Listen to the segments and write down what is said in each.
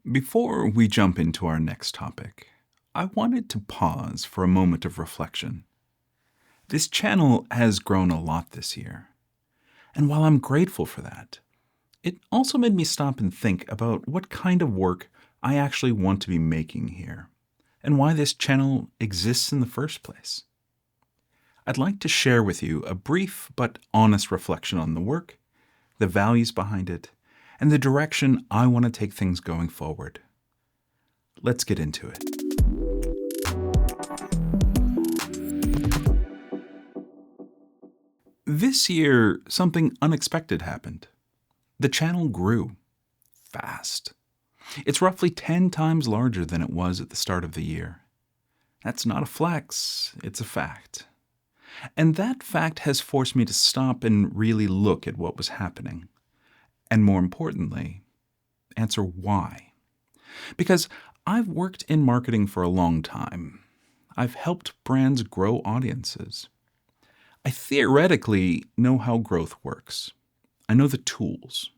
Before we jump into our next topic, I wanted to pause for a moment of reflection. This channel has grown a lot this year, and while I'm grateful for that, it also made me stop and think about what kind of work I actually want to be making here, and why this channel exists in the first place. I'd like to share with you a brief but honest reflection on the work, the values behind it, and the direction I want to take things going forward. Let's get into it. This year, something unexpected happened. The channel grew fast. It's roughly 10 times larger than it was at the start of the year. That's not a flex, it's a fact. And that fact has forced me to stop and really look at what was happening. And more importantly, answer why. Because I've worked in marketing for a long time. I've helped brands grow audiences. I theoretically know how growth works. I know the tools.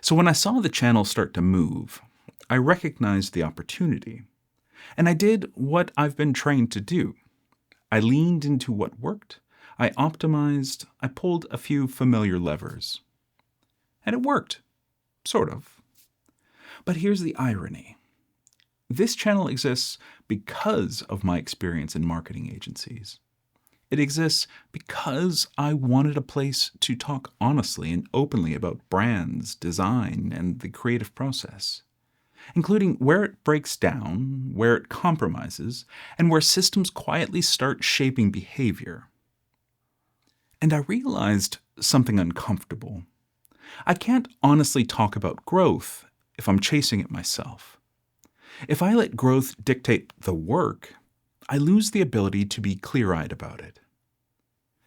So when I saw the channel start to move, I recognized the opportunity. And I did what I've been trained to do. I leaned into what worked. I optimized. I pulled a few familiar levers. And it worked. Sort of. But here's the irony. This channel exists because of my experience in marketing agencies. It exists because I wanted a place to talk honestly and openly about brands, design, and the creative process, including where it breaks down, where it compromises, and where systems quietly start shaping behavior. And I realized something uncomfortable. I can't honestly talk about growth if I'm chasing it myself. If I let growth dictate the work, I lose the ability to be clear-eyed about it.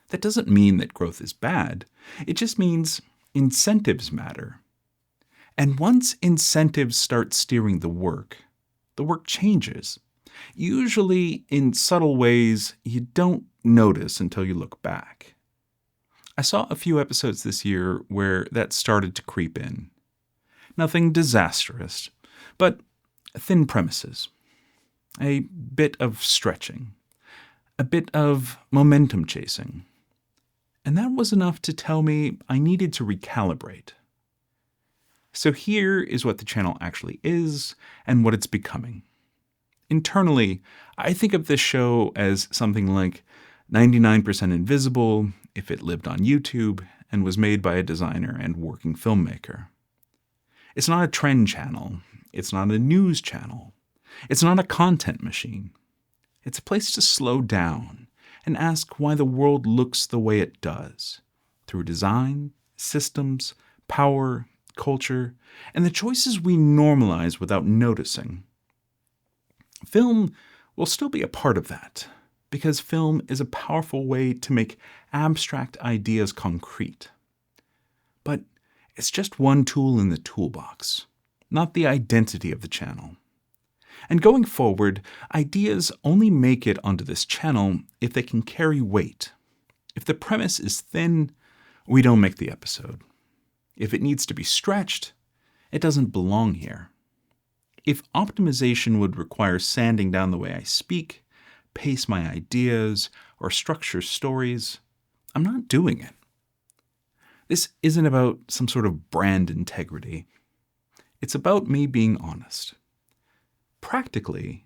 That doesn't mean that growth is bad. It just means incentives matter. And once incentives start steering the work changes. Usually in subtle ways you don't notice until you look back. I saw a few episodes this year where that started to creep in. Nothing disastrous, but thin premises. A bit of stretching. A bit of momentum chasing. And that was enough to tell me I needed to recalibrate. So here is what the channel actually is and what it's becoming. Internally, I think of this show as something like 99% invisible if it lived on YouTube and was made by a designer and working filmmaker. It's not a trend channel. It's not a news channel. It's not a content machine. It's a place to slow down and ask why the world looks the way it does, through design, systems, power, culture, and the choices we normalize without noticing. Film will still be a part of that, because film is a powerful way to make abstract ideas concrete. But it's just one tool in the toolbox, not the identity of the channel. And going forward, ideas only make it onto this channel if they can carry weight. If the premise is thin, we don't make the episode. If it needs to be stretched, it doesn't belong here. If optimization would require sanding down the way I speak, pace my ideas, or structure stories, I'm not doing it. This isn't about some sort of brand integrity. It's about me being honest. Practically,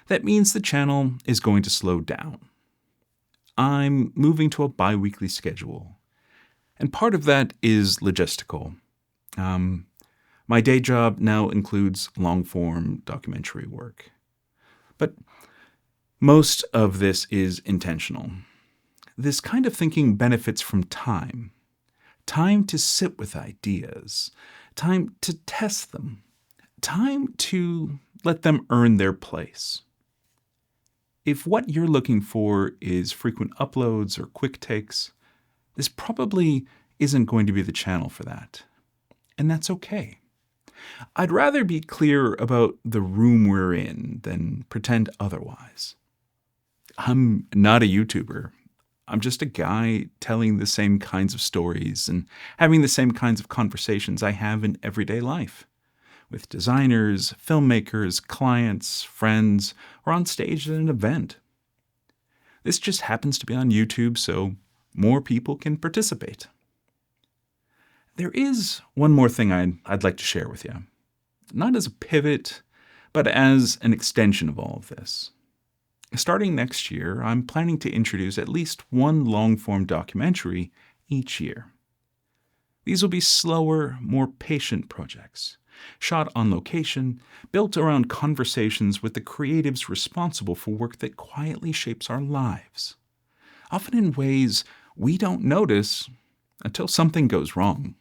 that means the channel is going to slow down. I'm moving to a bi-weekly schedule, and part of that is logistical. My day job now includes long-form documentary work. But most of this is intentional. This kind of thinking benefits from time. Time to sit with ideas. Time to test them. Time to let them earn their place. If what you're looking for is frequent uploads or quick takes, this probably isn't going to be the channel for that. And that's okay. I'd rather be clear about the room we're in than pretend otherwise. I'm not a YouTuber. I'm just a guy telling the same kinds of stories and having the same kinds of conversations I have in everyday life, with designers, filmmakers, clients, friends, or on stage at an event. This just happens to be on YouTube, so more people can participate. There is one more thing I'd like to share with you. Not as a pivot, but as an extension of all of this. Starting next year, I'm planning to introduce at least one long-form documentary each year. These will be slower, more patient projects, shot on location, built around conversations with the creatives responsible for work that quietly shapes our lives, often in ways we don't notice until something goes wrong.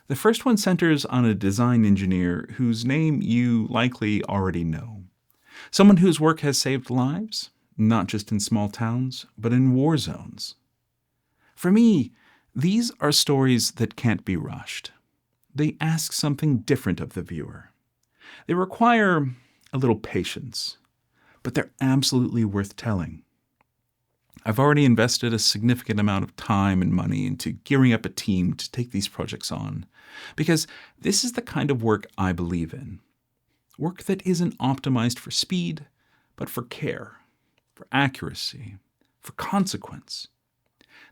The first one centers on a design engineer whose name you likely already know. Someone whose work has saved lives, not just in small towns, but in war zones. For me, these are stories that can't be rushed. They ask something different of the viewer. They require a little patience, but they're absolutely worth telling. I've already invested a significant amount of time and money into gearing up a team to take these projects on, because this is the kind of work I believe in. Work that isn't optimized for speed, but for care, for accuracy, for consequence.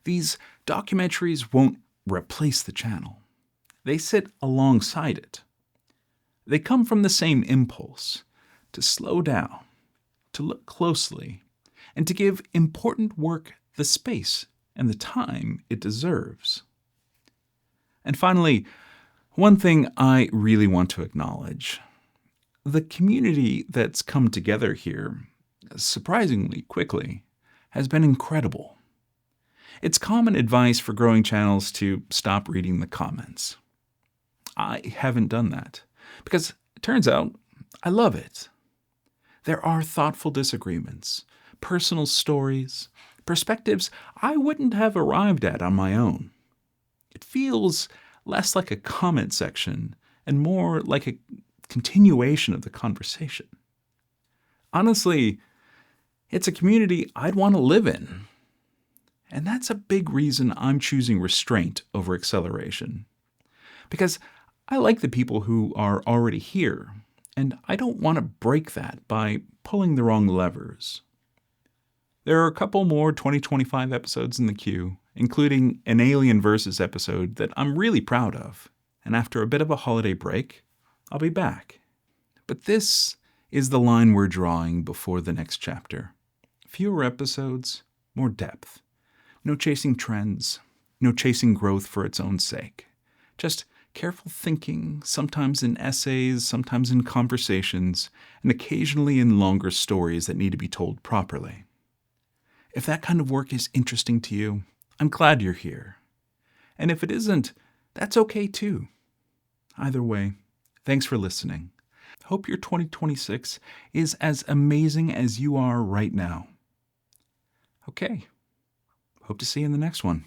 These documentaries won't replace the channel. They sit alongside it. They come from the same impulse to slow down, to look closely, and to give important work the space and the time it deserves. And finally, one thing I really want to acknowledge. The community that's come together here, surprisingly quickly, has been incredible. It's common advice for growing channels to stop reading the comments. I haven't done that, because it turns out I love it. There are thoughtful disagreements, personal stories, perspectives I wouldn't have arrived at on my own. It feels less like a comment section and more like a continuation of the conversation. Honestly, it's a community I'd want to live in. And that's a big reason I'm choosing Restraint over Acceleration. Because I like the people who are already here, and I don't want to break that by pulling the wrong levers. There are a couple more 2025 episodes in the queue, including an Alien Versus episode that I'm really proud of. And after a bit of a holiday break, I'll be back. But this is the line we're drawing before the next chapter. Fewer episodes, more depth. No chasing trends, no chasing growth for its own sake. Just careful thinking, sometimes in essays, sometimes in conversations, and occasionally in longer stories that need to be told properly. If that kind of work is interesting to you, I'm glad you're here. And if it isn't, that's okay too. Either way, thanks for listening. Hope your 2026 is as amazing as you are right now. Okay. Hope to see you in the next one.